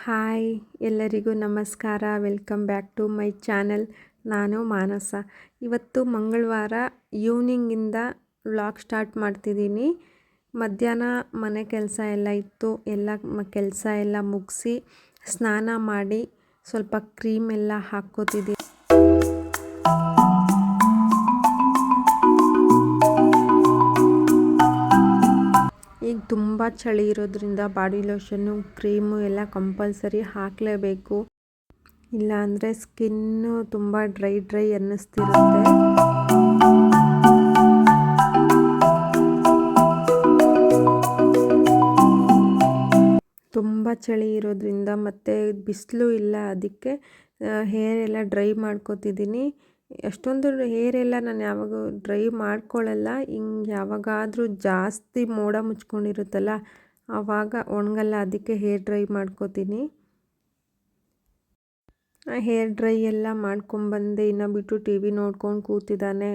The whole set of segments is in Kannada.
ಹಾಯ್ ಎಲ್ಲರಿಗೂ ನಮಸ್ಕಾರ. Welcome back to my channel. ನಾನು ಮಾನಸ. ಇವತ್ತು ಮಂಗಳವಾರ ಈವ್ನಿಂಗಿಂದ ವ್ಲಾಗ್ ಸ್ಟಾರ್ಟ್ ಮಾಡ್ತಿದ್ದೀನಿ. ಮಧ್ಯಾಹ್ನ ಮನೆ ಕೆಲಸ ಎಲ್ಲ ಇತ್ತು. ಕೆಲಸ ಎಲ್ಲ ಮುಗಿಸಿ ಸ್ನಾನ ಮಾಡಿ ಸ್ವಲ್ಪ ಕ್ರೀಮ್ ಎಲ್ಲ ಹಾಕ್ಕೋತಿದ್ದೀನಿ. ಈಗ ತುಂಬ ಚಳಿ ಇರೋದ್ರಿಂದ ಬಾಡಿ ಲೋಷನ್ನು ಕ್ರೀಮು ಎಲ್ಲ ಕಂಪಲ್ಸರಿ ಹಾಕಲೇಬೇಕು. ಇಲ್ಲಾಂದರೆ ಸ್ಕಿನ್ನು ತುಂಬ ಡ್ರೈ ಅನ್ನಿಸ್ತಿರುತ್ತೆ. ತುಂಬ ಚಳಿ ಇರೋದ್ರಿಂದ ಮತ್ತು ಬಿಸಿಲು ಇಲ್ಲ, ಅದಕ್ಕೆ ಹೇರ್ ಎಲ್ಲ ಡ್ರೈ ಮಾಡ್ಕೋತಿದ್ದೀನಿ. ಅಷ್ಟೊಂದು ಹೇರ್ ಎಲ್ಲ ನಾನು ಯಾವಾಗ ಡ್ರೈ ಮಾಡ್ಕೊಳ್ಳಲ್ಲ. ಹಿಂಗೆ ಯಾವಾಗಾದರೂ ಜಾಸ್ತಿ ಮೋಡ ಮುಚ್ಕೊಂಡಿರುತ್ತಲ್ಲ ಆವಾಗ ಒಣಗಲ್ಲ, ಅದಕ್ಕೆ ಹೇರ್ ಡ್ರೈ ಮಾಡ್ಕೋತೀನಿ. ಹೇರ್ ಡ್ರೈ ಎಲ್ಲ ಮಾಡ್ಕೊಂಬಂದೆ. ಇನ್ನು ಬಿಟ್ಟು ಟಿ ವಿ ನೋಡ್ಕೊಂಡು ಕೂತಿದ್ದಾನೆ.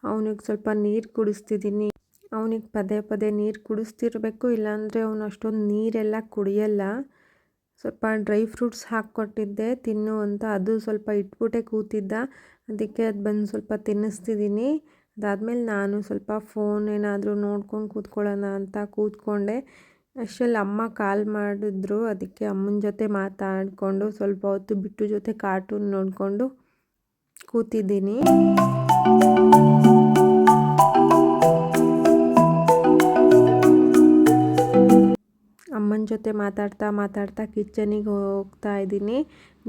ಅವನಿಗೆ ಸ್ವಲ್ಪ ನೀರು ಕುಡಿಸ್ತಿದ್ದೀನಿ. ಅವನಿಗೆ ಪದೇ ನೀರು ಕುಡಿಸ್ತಿರ್ಬೇಕು, ಇಲ್ಲಾಂದರೆ ಅವನು ಅಷ್ಟೊಂದು ನೀರೆಲ್ಲ ಕುಡಿಯಲ್ಲ. ಸ್ವಲ್ಪ ಡ್ರೈ ಫ್ರೂಟ್ಸ್ ಹಾಕ್ಕೊಟ್ಟಿದ್ದೆ ತಿನ್ನು ಅಂತ, ಅದು ಸ್ವಲ್ಪ ಇಟ್ಬಿಟ್ಟೆ ಕೂತಿದ್ದ. ಅದಕ್ಕೆ ಅದು ಬಂದು ಸ್ವಲ್ಪ ತಿನ್ನಿಸ್ತಿದ್ದೀನಿ. ಅದಾದಮೇಲೆ ನಾನು ಸ್ವಲ್ಪ ಫೋನ್ ಏನಾದರೂ ನೋಡ್ಕೊಂಡು ಕೂತ್ಕೊಳ್ಳೋಣ ಅಂತ ಕೂತ್ಕೊಂಡೆ. ಅಷ್ಟರಲ್ಲಿ ಅಮ್ಮ ಕಾಲ್ ಮಾಡಿದ್ರು. ಅದಕ್ಕೆ ಅಮ್ಮನ ಜೊತೆ ಮಾತಾಡಿಕೊಂಡು ಸ್ವಲ್ಪ ಹೊತ್ತು ಬಿಟ್ಟು ಜೊತೆ ಕಾರ್ಟೂನ್ ನೋಡಿಕೊಂಡು ಕೂತಿದ್ದೀನಿ. ಅಮ್ಮನ ಜೊತೆ ಮಾತಾಡ್ತಾ ಕಿಚನಿಗೆ ಹೋಗ್ತಾ ಇದ್ದೀನಿ.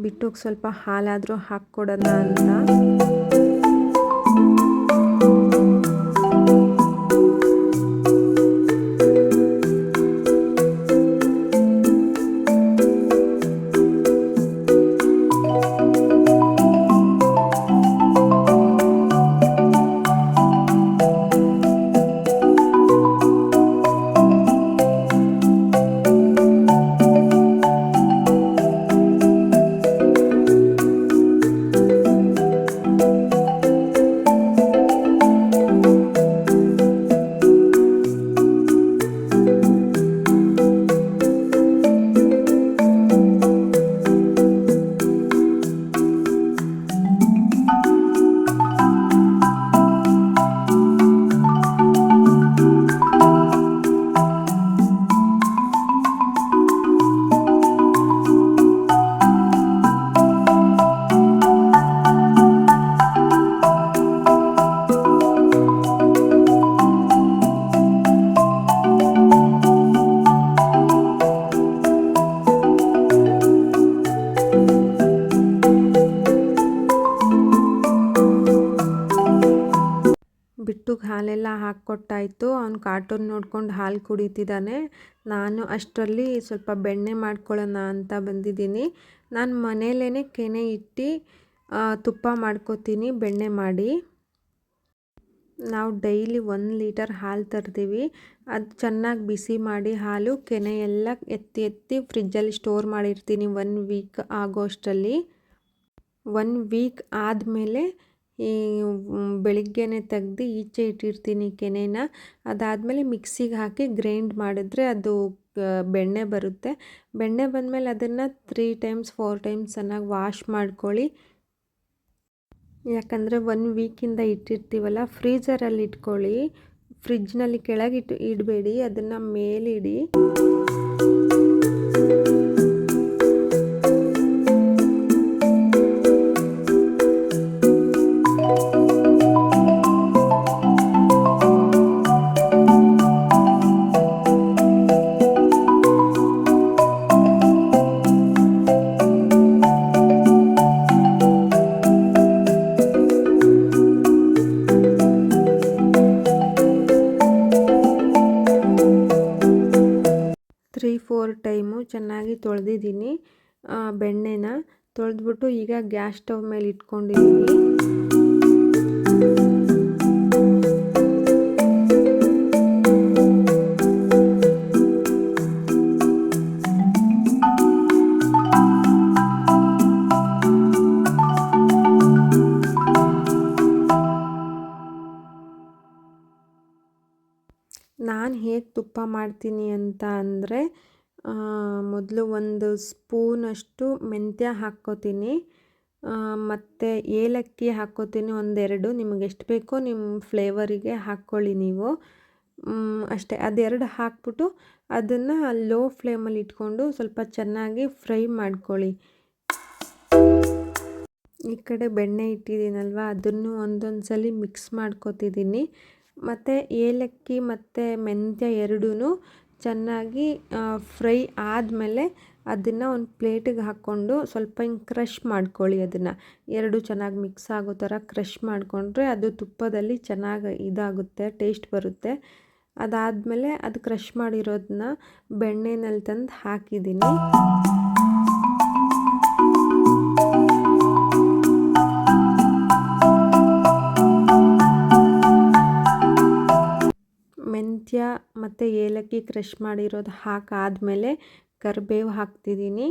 ಬಿಟ್ಟುಗೆ ಸ್ವಲ್ಪ ಹಾಲಾದರೂ ಹಾಕ್ಕೊಡೋಣ ಅಂತ. ಬಿಟ್ಟುಗೆ ಹಾಲೆಲ್ಲ ಹಾಕ್ಕೊಟ್ಟಾಯಿತು. ಅವ್ನು ಕಾರ್ಟೂನ್ ನೋಡ್ಕೊಂಡು ಹಾಲು ಕುಡಿತಿದ್ದಾನೆ. ನಾನು ಅಷ್ಟರಲ್ಲಿ ಸ್ವಲ್ಪ ಬೆಣ್ಣೆ ಮಾಡ್ಕೊಳ್ಳೋಣ ಅಂತ ಬಂದಿದ್ದೀನಿ. ನಾನು ಮನೇಲೇ ಕೆನೆ ಇಟ್ಟು ತುಪ್ಪ ಮಾಡ್ಕೋತೀನಿ ಬೆಣ್ಣೆ ಮಾಡಿ. ನಾವು ಡೈಲಿ 1 ಲೀಟರ್ ಹಾಲು ತರ್ತೀವಿ. ಅದು ಚೆನ್ನಾಗಿ ಬಿಸಿ ಮಾಡಿ ಹಾಲು ಕೆನೆ ಎಲ್ಲ ಎತ್ತಿ ಫ್ರಿಜ್ಜಲ್ಲಿ ಸ್ಟೋರ್ ಮಾಡಿರ್ತೀನಿ 1 ವೀಕ್ ಆಗೋಷ್ಟರಲ್ಲಿ. 1 ವೀಕ್ ಆದಮೇಲೆ ಬೆಳಿಗ್ಗೆನೇ ತೆಗ್ದು ಈಚೆ ಇಟ್ಟಿರ್ತೀನಿ ಕೆನೆನ. ಅದಾದಮೇಲೆ ಮಿಕ್ಸಿಗೆ ಹಾಕಿ ಗ್ರೈಂಡ್ ಮಾಡಿದ್ರೆ ಅದು ಬೆಣ್ಣೆ ಬರುತ್ತೆ. ಬೆಣ್ಣೆ ಬಂದಮೇಲೆ ಅದನ್ನು 3 ಟೈಮ್ಸ್ 4 ಟೈಮ್ಸ್ ಚೆನ್ನಾಗಿ ವಾಶ್ ಮಾಡ್ಕೊಳ್ಳಿ. ಯಾಕಂದರೆ 1 ವೀಕಿಂದ ಇಟ್ಟಿರ್ತೀವಲ್ಲ, ಫ್ರೀಝರಲ್ಲಿ ಇಟ್ಕೊಳ್ಳಿ. ಫ್ರಿಜ್ನಲ್ಲಿ ಕೆಳಗೆ ಇಡಬೇಡಿ, ಅದನ್ನು ಮೇಲಿಡಿ. ತ್ರೀ 4 ಟೈಮು ಚೆನ್ನಾಗಿ ತೊಳೆದಿದ್ದೀನಿ. ಬೆಣ್ಣೆನ ತೊಳೆದ್ಬಿಟ್ಟು ಈಗ ಗ್ಯಾಸ್ ಸ್ಟವ್ ಮೇಲೆ ಇಟ್ಕೊಂಡಿದ್ದೀನಿ. ನಾನು ಹೇಗೆ ತುಪ್ಪ ಮಾಡ್ತೀನಿ ಅಂತ ಅಂದರೆ, ಮೊದಲು ಒಂದು ಸ್ಪೂನಷ್ಟು ಮೆಂತ್ಯ ಹಾಕ್ಕೋತೀನಿ, ಮತ್ತು ಏಲಕ್ಕಿ ಹಾಕ್ಕೋತೀನಿ ಒಂದೆರಡು, ನಿಮಗೆ ಎಷ್ಟು ಬೇಕೋ ನಿಮ್ಮ ಫ್ಲೇವರಿಗೆ ಹಾಕ್ಕೊಳ್ಳಿ ನೀವು. ಅಷ್ಟೇ, ಅದೆರಡು ಹಾಕ್ಬಿಟ್ಟು ಅದನ್ನು ಲೋ ಫ್ಲೇಮಲ್ಲಿ ಇಟ್ಕೊಂಡು ಸ್ವಲ್ಪ ಚೆನ್ನಾಗಿ ಫ್ರೈ ಮಾಡ್ಕೊಳ್ಳಿ. ಈ ಕಡೆ ಬೆಣ್ಣೆ ಇಟ್ಟಿದ್ದೀನಲ್ವ, ಅದನ್ನು ಒಂದೊಂದು ಸಲ ಮಿಕ್ಸ್ ಮಾಡ್ಕೊತಿದ್ದೀನಿ. ಮತ್ತು ಏಲಕ್ಕಿ ಮತ್ತು ಮೆಂತ್ಯ ಎರಡೂ ಚೆನ್ನಾಗಿ ಫ್ರೈ ಆದಮೇಲೆ ಅದನ್ನು ಒಂದು ಪ್ಲೇಟಿಗೆ ಹಾಕ್ಕೊಂಡು ಸ್ವಲ್ಪ ಹಿಂಗೆ ಕ್ರಷ್ ಮಾಡ್ಕೊಳ್ಳಿ. ಅದನ್ನು ಎರಡು ಚೆನ್ನಾಗಿ ಮಿಕ್ಸ್ ಆಗೋ ಥರ ಕ್ರಷ್ ಮಾಡಿಕೊಂಡ್ರೆ ಅದು ತುಪ್ಪದಲ್ಲಿ ಚೆನ್ನಾಗಿ ಇದಾಗುತ್ತೆ, ಟೇಸ್ಟ್ ಬರುತ್ತೆ. ಅದಾದಮೇಲೆ ಅದು ಕ್ರಷ್ ಮಾಡಿರೋದನ್ನ ಬೆಣ್ಣೆನಲ್ಲಿ ತಂದು ಹಾಕಿದ್ದೀನಿ. ಮೆಂತ್ಯ ಮತ್ತು ಏಲಕ್ಕಿ ಕ್ರಷ್ ಮಾಡಿರೋದು ಹಾಕಾದಮೇಲೆ ಕರಿಬೇವು ಹಾಕ್ತಿದ್ದೀನಿ.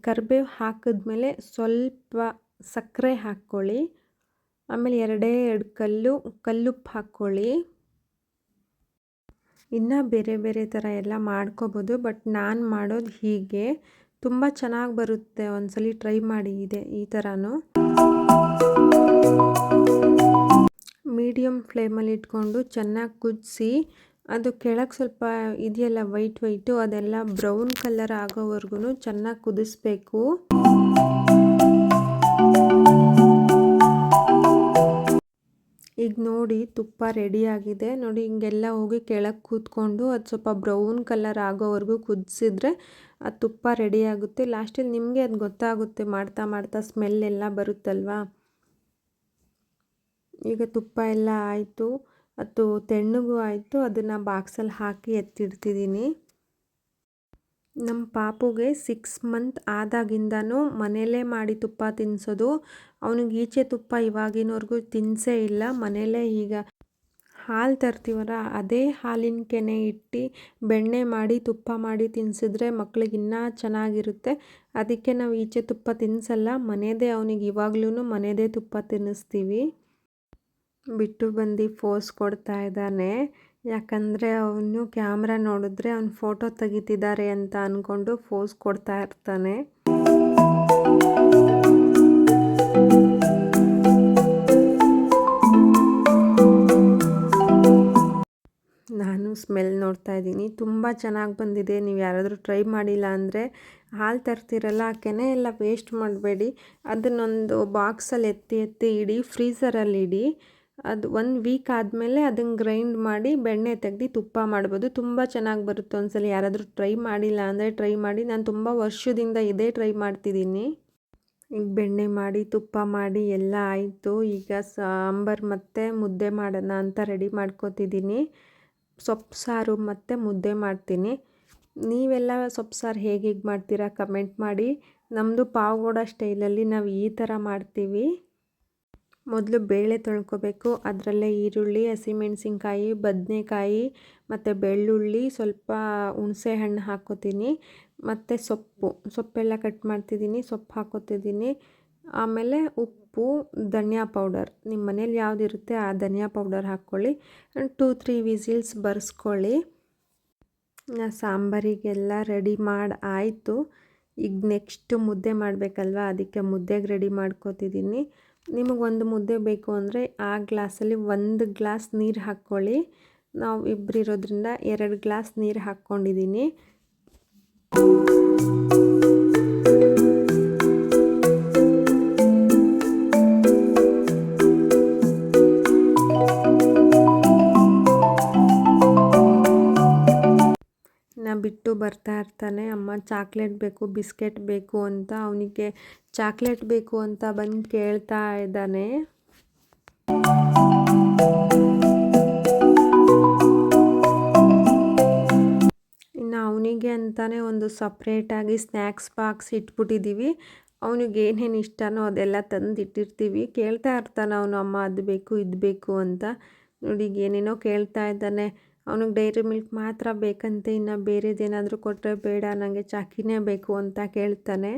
ಕರಿಬೇವು ಹಾಕಿದ್ಮೇಲೆ ಸ್ವಲ್ಪ ಸಕ್ಕರೆ ಹಾಕ್ಕೊಳ್ಳಿ. ಆಮೇಲೆ ಎರಡು ಕಲ್ಲುಪ್ಪು ಹಾಕ್ಕೊಳ್ಳಿ. ಇನ್ನು ಬೇರೆ ಬೇರೆ ಥರ ಎಲ್ಲ ಮಾಡ್ಕೋಬೋದು, ಬಟ್ ನಾನು ಮಾಡೋದು ಹೀಗೆ, ತುಂಬ ಚೆನ್ನಾಗಿ ಬರುತ್ತೆ. ಒಂದ್ಸಲಿ ಟ್ರೈ ಮಾಡಿ ಈ ಥರನೂ. ಮೀಡಿಯಮ್ ಫ್ಲೇಮಲ್ಲಿ ಇಟ್ಕೊಂಡು ಚೆನ್ನಾಗಿ ಕುದಿಸಿ, ಅದು ಕೆಳಗೆ ಸ್ವಲ್ಪ ಇದೆಯಲ್ಲ ವೈಟು ಅದೆಲ್ಲ ಬ್ರೌನ್ ಕಲರ್ ಆಗೋವರೆಗೂ ಚೆನ್ನಾಗಿ ಕುದಿಸ್ಬೇಕು. ಈಗ ನೋಡಿ ತುಪ್ಪ ರೆಡಿಯಾಗಿದೆ ನೋಡಿ, ಹಿಂಗೆಲ್ಲ ಹೋಗಿ ಕೆಳಗೆ ಕೂತ್ಕೊಂಡು ಅದು ಸ್ವಲ್ಪ ಬ್ರೌನ್ ಕಲರ್ ಆಗೋವರೆಗೂ ಕುದಿಸಿದ್ರೆ ಅದು ತುಪ್ಪ ರೆಡಿಯಾಗುತ್ತೆ. ಲಾಸ್ಟಲ್ಲಿ ನಿಮಗೆ ಅದು ಗೊತ್ತಾಗುತ್ತೆ, ಮಾಡ್ತಾ ಮಾಡ್ತಾ ಸ್ಮೆಲ್ ಎಲ್ಲ ಬರುತ್ತಲ್ವಾ. ಈಗ ತುಪ್ಪ ಎಲ್ಲ ಆಯಿತು, ಅದು ತೆಣ್ಣಗೂ ಆಯಿತು. ಅದನ್ನು ಬಾಕ್ಸಲ್ಲಿ ಹಾಕಿ ಎತ್ತಿಡ್ತಿದ್ದೀನಿ. ನಮ್ಮ ಪಾಪುಗೆ 6 ಮಂತ್ ಆದಾಗಿಂದನೂ ಮನೆಯಲ್ಲೇ ಮಾಡಿ ತುಪ್ಪ ತಿನ್ನಿಸೋದು. ಅವನಿಗೆ ಈಚೆ ತುಪ್ಪ ಇವಾಗಿನವರೆಗೂ ತಿನ್ನಿಸೇ ಇಲ್ಲ. ಮನೆಯಲ್ಲೇ ಈಗ ಹಾಲು ತರ್ತೀವಲ್ಲ, ಅದೇ ಹಾಲಿನ ಕೆನೆ ಇಟ್ಟು ಬೆಣ್ಣೆ ಮಾಡಿ ತುಪ್ಪ ಮಾಡಿ ತಿನ್ನಿಸಿದ್ರೆ ಮಕ್ಳಿಗೆ ಇನ್ನೂ ಚೆನ್ನಾಗಿರುತ್ತೆ. ಅದಕ್ಕೆ ನಾವು ಈಚೆ ತುಪ್ಪ ತಿನ್ನಿಸಲ್ಲ, ಮನೆಯದೇ ಅವನಿಗೆ ಇವಾಗ್ಲೂ ಮನೆಯದೇ ತುಪ್ಪ ತಿನ್ನಿಸ್ತೀವಿ. ಬಿಟ್ಟು ಬಂದು ಫೋಸ್ ಕೊಡ್ತಾ ಇದ್ದಾನೆ, ಯಾಕಂದರೆ ಅವನು ಕ್ಯಾಮ್ರಾ ನೋಡಿದ್ರೆ ಅವ್ನು ಫೋಟೋ ತೆಗಿತಿದ್ದಾರೆ ಅಂತ ಅಂದ್ಕೊಂಡು ಫೋಸ್ ಕೊಡ್ತಾ ಇರ್ತಾನೆ. ನಾನು ಸ್ಮೆಲ್ ನೋಡ್ತಾ ಇದ್ದೀನಿ, ತುಂಬ ಚೆನ್ನಾಗಿ ಬಂದಿದೆ. ನೀವು ಯಾರಾದರೂ ಟ್ರೈ ಮಾಡಿಲ್ಲ ಅಂದರೆ ಹಾಲು ತರ್ತಿರಲ್ಲ, ಆ ಕೆನೆ ಎಲ್ಲ ವೇಸ್ಟ್ ಮಾಡಬೇಡಿ. ಅದನ್ನೊಂದು ಬಾಕ್ಸಲ್ಲಿ ಎತ್ತಿ ಇಡಿ, ಫ್ರೀಝರಲ್ಲಿ ಇಡಿ. ಅದು 1 ವೀಕ್ ಆದಮೇಲೆ ಅದನ್ನು ಗ್ರೈಂಡ್ ಮಾಡಿ ಬೆಣ್ಣೆ ತೆಗೆದು ತುಪ್ಪ ಮಾಡ್ಬೋದು. ತುಂಬ ಚೆನ್ನಾಗಿ ಬರುತ್ತೆ. ಒಂದ್ಸಲ ಯಾರಾದರೂ ಟ್ರೈ ಮಾಡಿಲ್ಲ ಅಂದರೆ ಟ್ರೈ ಮಾಡಿ. ನಾನು ತುಂಬ ವರ್ಷದಿಂದ ಇದೇ ಟ್ರೈ ಮಾಡ್ತಿದ್ದೀನಿ. ಈಗ ಬೆಣ್ಣೆ ಮಾಡಿ ತುಪ್ಪ ಮಾಡಿ ಎಲ್ಲ ಆಯಿತು. ಈಗ ಸಾಂಬಾರು ಮತ್ತು ಮುದ್ದೆ ಮಾಡೋಣ ಅಂತ ರೆಡಿ ಮಾಡ್ಕೊತಿದ್ದೀನಿ. ಸೊಪ್ಪು ಸಾರು ಮತ್ತು ಮುದ್ದೆ ಮಾಡ್ತೀನಿ. ನೀವೆಲ್ಲ ಸೊಪ್ಪು ಸಾರು ಹೇಗೆ ಮಾಡ್ತೀರಾ ಕಮೆಂಟ್ ಮಾಡಿ. ನಮ್ಮದು ಪಾವಗಡ ಸ್ಟೈಲಲ್ಲಿ ನಾವು ಈ ಥರ ಮಾಡ್ತೀವಿ. ಮೊದಲು ಬೇಳೆ ತೊಳ್ಕೊಬೇಕು. ಅದರಲ್ಲೇ ಈರುಳ್ಳಿ, ಹಸಿಮೆಣಸಿನ್ಕಾಯಿ, ಬದನೆಕಾಯಿ ಮತ್ತು ಬೆಳ್ಳುಳ್ಳಿ, ಸ್ವಲ್ಪ ಹುಣಸೆ ಹಣ್ಣು ಹಾಕ್ಕೋತೀನಿ. ಮತ್ತು ಸೊಪ್ಪೆಲ್ಲ ಕಟ್ ಮಾಡ್ತಿದ್ದೀನಿ, ಸೊಪ್ಪು ಹಾಕ್ಕೋತಿದ್ದೀನಿ. ಆಮೇಲೆ ಉಪ್ಪು, ಧನಿಯಾ ಪೌಡರ್, ನಿಮ್ಮ ಮನೇಲಿ ಯಾವುದಿರುತ್ತೆ ಆ ಧನಿಯಾ ಪೌಡರ್ ಹಾಕ್ಕೊಳ್ಳಿ. 2-3 ವಿಸಿಲ್ಸ್ ಬರ್ಸ್ಕೊಳ್ಳಿ. ಸಾಂಬಾರಿಗೆಲ್ಲ ರೆಡಿ ಮಾಡಿ ಆಯಿತು. ಈಗ ನೆಕ್ಸ್ಟ್ ಮುದ್ದೆ ಮಾಡಬೇಕಲ್ವ, ಅದಕ್ಕೆ ಮುದ್ದೆಗೆ ರೆಡಿ ಮಾಡ್ಕೋತಿದ್ದೀನಿ. ನಿಮಗೊಂದು ಮುದ್ದೆ ಬೇಕು ಅಂದರೆ ಆ ಗ್ಲಾಸಲ್ಲಿ 1 ಗ್ಲಾಸ್ ನೀರು ಹಾಕ್ಕೊಳ್ಳಿ. ನಾವು ಇಬ್ಬರಿರೋದ್ರಿಂದ 2 ಗ್ಲಾಸ್ ನೀರು ಹಾಕ್ಕೊಂಡಿದ್ದೀನಿ. ಬಿಟ್ಟು ಬರ್ತಾ ಇರ್ತಾನೆ, ಅಮ್ಮ ಚಾಕ್ಲೇಟ್ ಬೇಕು, ಬಿಸ್ಕೆಟ್ ಬೇಕು ಅಂತ. ಅವನಿಗೆ ಚಾಕ್ಲೇಟ್ ಬೇಕು ಅಂತ ಬಂದು ಕೇಳ್ತಾ ಇದ್ದಾನೆ. ಇನ್ನು ಅವನಿಗೆ ಅಂತಾನೆ ಒಂದು ಸಪ್ರೇಟಾಗಿ ಸ್ನ್ಯಾಕ್ಸ್ ಬಾಕ್ಸ್ ಇಟ್ಬಿಟ್ಟಿದ್ದೀವಿ. ಅವನಿಗೆ ಏನೇನು ಇಷ್ಟನೋ ಅದೆಲ್ಲ ತಂದು ಇಟ್ಟಿರ್ತೀವಿ. ಕೇಳ್ತಾ ಇರ್ತಾನೆ ಅವನು, ಅಮ್ಮ ಅದು ಬೇಕು ಇದು ಬೇಕು ಅಂತ. ನೋಡಿ ಏನೇನೋ ಕೇಳ್ತಾ ಇದ್ದಾನೆ. ಅವನಿಗೆ ಡೈರಿ ಮಿಲ್ಕ್ ಮಾತ್ರ ಬೇಕಂತೆ, ಇನ್ನು ಬೇರೆದೇನಾದರೂ ಕೊಟ್ಟರೆ ಬೇಡ, ನನಗೆ ಚಾಕಿನೇ ಬೇಕು ಅಂತ ಕೇಳ್ತಾನೆ.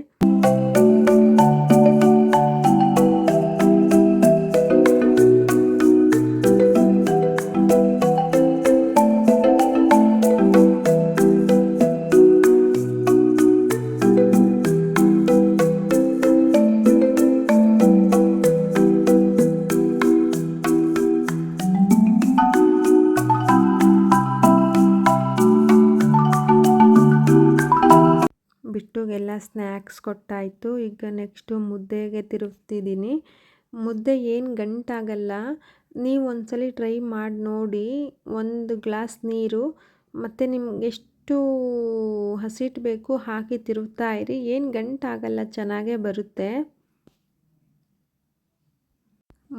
ಬಿಟ್ಟುಗೆಲ್ಲ ಸ್ನ್ಯಾಕ್ಸ್ ಕೊಟ್ಟಾಯಿತು. ಈಗ ನೆಕ್ಸ್ಟು ಮುದ್ದೆಗೆ ತಿರುಗ್ತಿದ್ದೀನಿ. ಮುದ್ದೆ ಏನು ಗಂಟಾಗಲ್ಲ. ನೀವು ಒಂದ್ಸಲ ಟ್ರೈ ಮಾಡಿ ನೋಡಿ. 1 ಗ್ಲಾಸ್ ನೀರು ಮತ್ತು ನಿಮ್ಗೆ ಎಷ್ಟು ಹಸಿಟ್ಟು ಬೇಕು ಹಾಕಿ ತಿರುಗ್ತಾ ಇರಿ. ಏನು ಗಂಟಾಗಲ್ಲ, ಚೆನ್ನಾಗೇ ಬರುತ್ತೆ.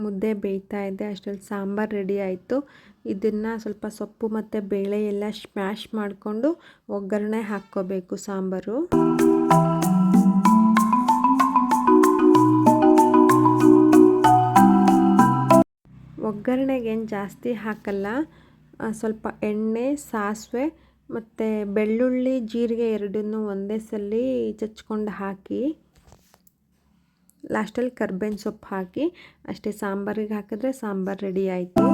ಮುದ್ದೆ ಬೇಯ್ತಾ ಇದೆ, ಅಷ್ಟರಲ್ಲಿ ಸಾಂಬಾರು ರೆಡಿ ಆಯಿತು. ಇದನ್ನು ಸ್ವಲ್ಪ ಸೊಪ್ಪು ಮತ್ತು ಬೇಳೆ ಎಲ್ಲ ಸ್ಮ್ಯಾಶ್ ಮಾಡಿಕೊಂಡು ಒಗ್ಗರಣೆ ಹಾಕ್ಕೋಬೇಕು ಸಾಂಬಾರು. ಒಗ್ಗರಣೆಗೇನು ಜಾಸ್ತಿ ಹಾಕಲ್ಲ. ಸ್ವಲ್ಪ ಎಣ್ಣೆ, ಸಾಸಿವೆ ಮತ್ತು ಬೆಳ್ಳುಳ್ಳಿ, ಜೀರಿಗೆ ಎರಡನ್ನೂ ಒಂದೇ ಸಲ ಚಚ್ಕೊಂಡು ಹಾಕಿ ಲಾಸ್ಟಲ್ಲಿ ಕರ್ಬೇವಿನ ಸೊಪ್ಪು ಹಾಕಿ ಅಷ್ಟೇ. ಸಾಂಬಾರಿಗೆ ಹಾಕಿದ್ರೆ ಸಾಂಬಾರು ರೆಡಿ ಆಯಿತು.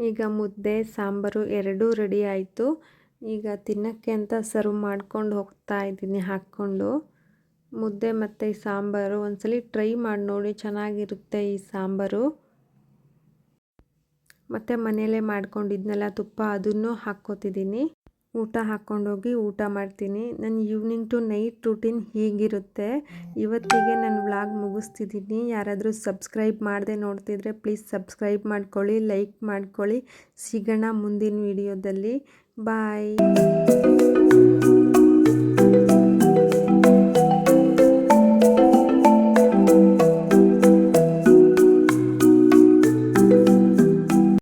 ಈಗ ಮುದ್ದೆ ಸಾಂಬಾರು ಎರಡೂ ರೆಡಿ ಆಯಿತು. ಈಗ ತಿನ್ನೋಕ್ಕೆ ಅಂತ ಸರ್ವ್ ಮಾಡ್ಕೊಂಡು ಹೋಗ್ತಾ ಇದ್ದೀನಿ ಹಾಕ್ಕೊಂಡು. ಮುದ್ದೆ ಮತ್ತು ಈ ಸಾಂಬಾರು ಒಂದ್ಸಲ ಟ್ರೈ ಮಾಡಿ ನೋಡಿ, ಚೆನ್ನಾಗಿರುತ್ತೆ ಈ ಸಾಂಬಾರು. ಮತ್ತು ಮನೆಯಲ್ಲೇ ಮಾಡ್ಕೊಂಡಿದ್ನೆಲ್ಲ ತುಪ್ಪ ಅದನ್ನು ಹಾಕ್ಕೋತಿದ್ದೀನಿ. ಊಟ ಹಾಕ್ಕೊಂಡೋಗಿ ಊಟ ಮಾಡ್ತೀನಿ. ನನ್ನ ಈವ್ನಿಂಗ್ ಟು ನೈಟ್ ರೂಟೀನ್ ಹೀಗಿರುತ್ತೆ. ಇವತ್ತಿಗೆ ನಾನು ವ್ಲಾಗ್ ಮುಗಿಸ್ತಿದ್ದೀನಿ. ಯಾರಾದರೂ ಸಬ್ಸ್ಕ್ರೈಬ್ ಮಾಡದೆ ನೋಡ್ತಿದ್ರೆ ಪ್ಲೀಸ್ ಸಬ್ಸ್ಕ್ರೈಬ್ ಮಾಡ್ಕೊಳ್ಳಿ, ಲೈಕ್ ಮಾಡ್ಕೊಳ್ಳಿ. ಸಿಗೋಣ ಮುಂದಿನ ವಿಡಿಯೋದಲ್ಲಿ. ಬಾಯ್.